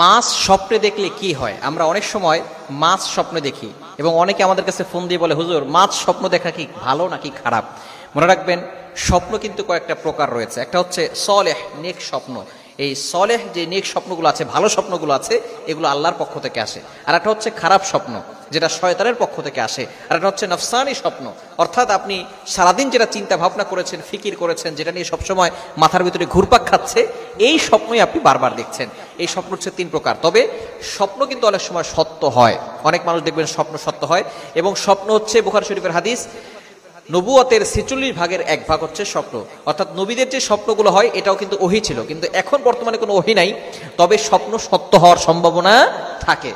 মাছ স্বপ্নে দেখলে কি হয়? আমরা অনেক সময় মাছ স্বপ্নে দেখি এবং অনেকে আমাদের কাছে ফোন দিয়ে বলে, হুজুর মাছ স্বপ্ন দেখা কি ভালো নাকি খারাপ? মনে রাখবেন, স্বপ্ন কিন্তু কয়েকটা প্রকার রয়েছে। একটা হচ্ছে সলেহ, নেক স্বপ্ন। এই সলেহ যে নেক স্বপ্নগুলো আছে, ভালো স্বপ্নগুলো আছে, এগুলো আল্লাহর পক্ষ থেকে আসে। আর একটা হচ্ছে খারাপ স্বপ্ন, যেটা শয়তানের পক্ষ থেকে আসে। আর একটা হচ্ছে নফসানি স্বপ্ন, অর্থাৎ আপনি সারাদিন যেটা চিন্তা ভাবনা করেছেন, ফিকির করেছেন, যেটা নিয়ে সবসময় মাথার ভিতরে ঘুরপাক খাচ্ছে, এই স্বপ্নই আপনি বারবার দেখছেন। এই স্বপ্ন হচ্ছে তিন প্রকার। তবে স্বপ্ন কিন্তু অনেক সময় সত্য হয়। অনেক মানুষ দেখবেন স্বপ্ন সত্য হয়, এবং স্বপ্ন হচ্ছে বুখারী শরীফের হাদিস, নবুয়তের 46 ভাগের এক ভাগ হচ্ছে স্বপ্ন। অর্থাৎ নবীদের যে স্বপ্নগুলো হয় এটাও কিন্তু ওহী ছিল, কিন্তু এখন বর্তমানে কোনো ওহী নাই, তবে স্বপ্ন সত্য হওয়ার সম্ভাবনা থাকে।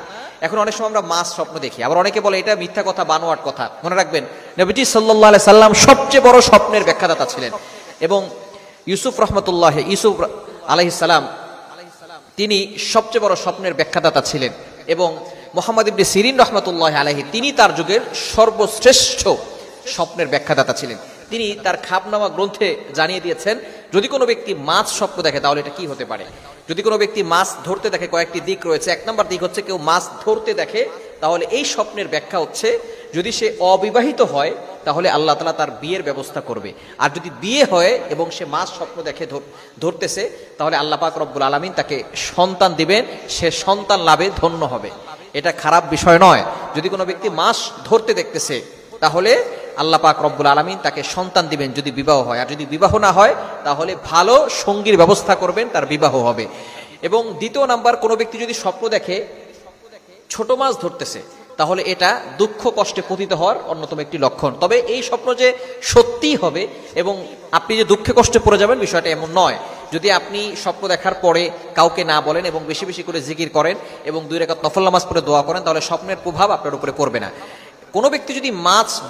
এখন অনেক সময় আমরা মাছ স্বপ্ন দেখি, আবার অনেকে বলে এটা মিথ্যা কথা, বানোয়াট কথা। মনে রাখবেন, নবীজি সাল্লাল্লাহু আলাইহি সাল্লাম সবচেয়ে বড় স্বপ্নের ব্যাখ্যাদাতা ছিলেন, এবং ইউসুফ আলাইহিস সালাম তিনি সবচেয়ে বড় স্বপ্নের ব্যাখ্যাদাতা ছিলেন, এবং মুহাম্মদ ইবনে সিরিন রাহমাতুল্লাহি আলাইহি তিনি তার যুগের সর্বশ্রেষ্ঠ স্বপ্নের ব্যাখ্যাদাতা ছিলেন। তিনি তার খাবনামা গ্রন্থে জানিয়ে দিয়েছেন, যদি কোনো ব্যক্তি মাছ স্বপ্ন দেখে তাহলে এটা কি হতে পারে। যদি কোনো ব্যক্তি মাছ ধরতে দেখে, কয়েকটি দিক রয়েছে। এক নম্বর দিক হচ্ছে, কেউ মাছ ধরতে দেখে তাহলে এই স্বপ্নের ব্যাখ্যা হচ্ছে, যদি সে অবিবাহিত হয় তাহলে আল্লাহ তাআলা তার বিয়ের ব্যবস্থা করবে। আর যদি বিয়ে হয় এবং সে মাছ স্বপ্ন দেখে ধরতেছে, তাহলে আল্লাহ পাক রব্বুল আলামিন তাকে সন্তান দিবেন, সে সন্তান লাভে ধন্য হবে। এটা খারাপ বিষয় নয়। যদি কোনো ব্যক্তি মাছ ধরতে দেখতেছে তাহলে আল্লাহ পাক রব্বুল আলামিন তাকে সন্তান দিবেন যদি বিবাহ হয়। আর যদি বিবাহ না হয় তাহলে ভালো সঙ্গীর ব্যবস্থা করবেন, তার বিবাহ হবে। এবং দ্বিতীয় নাম্বার, কোনো ব্যক্তি যদি স্বপ্ন দেখে ছোট মাছ ধরতেছে, তাহলে এটা দুঃখ কষ্টে পতিত হওয়ার অন্যতম একটি লক্ষণ। তবে এই স্বপ্ন যে সত্যিই হবে এবং আপনি যে দুঃখে কষ্টে পড়ে যাবেন, বিষয়টা এমন নয়। যদি আপনি স্বপ্ন দেখার পরে কাউকে না বলেন এবং বেশি বেশি করে জিকির করেন এবং 2 রাকাত নফল নামাজ পড়ে দোয়া করেন, তাহলে স্বপ্নের প্রভাব আপনার উপরে পড়বে না। কোনো ব্যক্তি যদি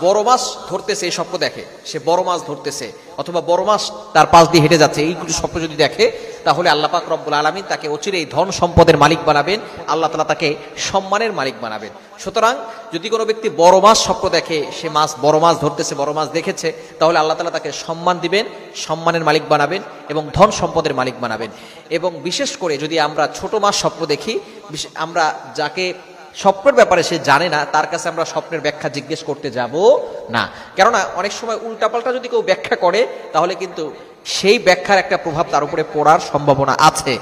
বড় মাছ ধরতেছে, এই স্বপ্ন দেখে সে বড় মাছ ধরতেছে, অথবা বড় মাছ তার পাশ দিয়ে হেঁটে যাচ্ছে, এইগুলো স্বপ্ন যদি দেখে, তাহলে আল্লাহ পাক রব্বুল আলামিন তাকে অচিরেই ধন সম্পদের মালিক বানাবেন, আল্লাহ তাআলা তাকে সম্মানের মালিক বানাবেন। সুতরাং যদি কোনো ব্যক্তি বড় মাছ স্বপ্ন দেখে, সে বড় মাছ ধরতেছে, বড় মাছ দেখেছে, তাহলে আল্লাহ তাআলা তাকে সম্মান দিবেন, সম্মানের মালিক বানাবেন এবং ধন সম্পদের মালিক বানাবেন। এবং বিশেষ করে যদি আমরা ছোট মাছ স্বপ্ন দেখি, আমরা যাকে স্বপ্নের ব্যাপারে সে জানে না, তার কাছে আমরা স্বপ্নের ব্যাখ্যা জিজ্ঞেস করতে যাব না। কেননা অনেক সময় উল্টাপাল্টা যদি কেউ ব্যাখ্যা করে, তাহলে কিন্তু সেই ব্যাখ্যার একটা প্রভাব তার উপরে পড়ার সম্ভাবনা আছে।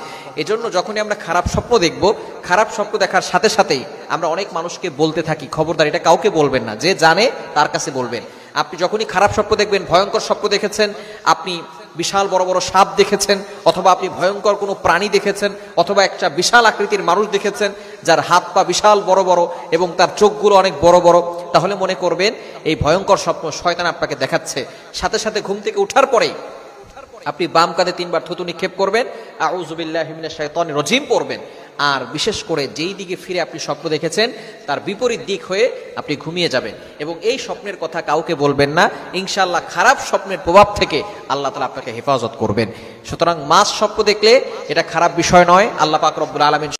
এজন্য যখনই আমরা খারাপ স্বপ্ন দেখব, খারাপ স্বপ্ন দেখার সাথে সাথেই আমরা অনেক মানুষকে বলতে থাকি, খবরদার এটা কাউকে বলবেন না, যে জানে তার কাছে বলবেন। আপনি যখনই খারাপ স্বপ্ন দেখবেন, ভয়ঙ্কর স্বপ্ন দেখেছেন, আপনি বিশাল বড় বড় সাপ দেখেছেন, অথবা আপনি ভয়ঙ্কর কোনো প্রাণী দেখেছেন, অথবা একটা বিশাল আকৃতির মানুষ দেখেছেন যার হাত পা বিশাল বড় বড় এবং তার চোখগুলো অনেক বড় বড়, তাহলে মনে করবেন এই ভয়ঙ্কর স্বপ্ন শয়তান আপনাকে দেখাচ্ছে। সাথে সাথে ঘুম থেকে ওঠার পরেই আপনি বাম কাঁধে 3 বার থুতু নিক্ষেপ করবেন, আউযু বিল্লাহি মিনাশ শাইতানির রাজিম পড়বেন। আর বিশেষ করে যেই দিকে ফিরে আপনি স্বপ্ন দেখেছেন তার বিপরীত দিক হয়ে আপনি ঘুমিয়ে যাবেন, এবং এই স্বপ্নের কথা কাউকে বলবেন না। ইনশাআল্লাহ খারাপ স্বপ্নের প্রভাব থেকে আল্লাহ তাআলা আপনাকে হেফাজত করবেন। সুতরাং মাছ স্বপ্ন দেখলে এটা খারাপ বিষয় নয়। আল্লাহ পাক রব্বুল আলামিন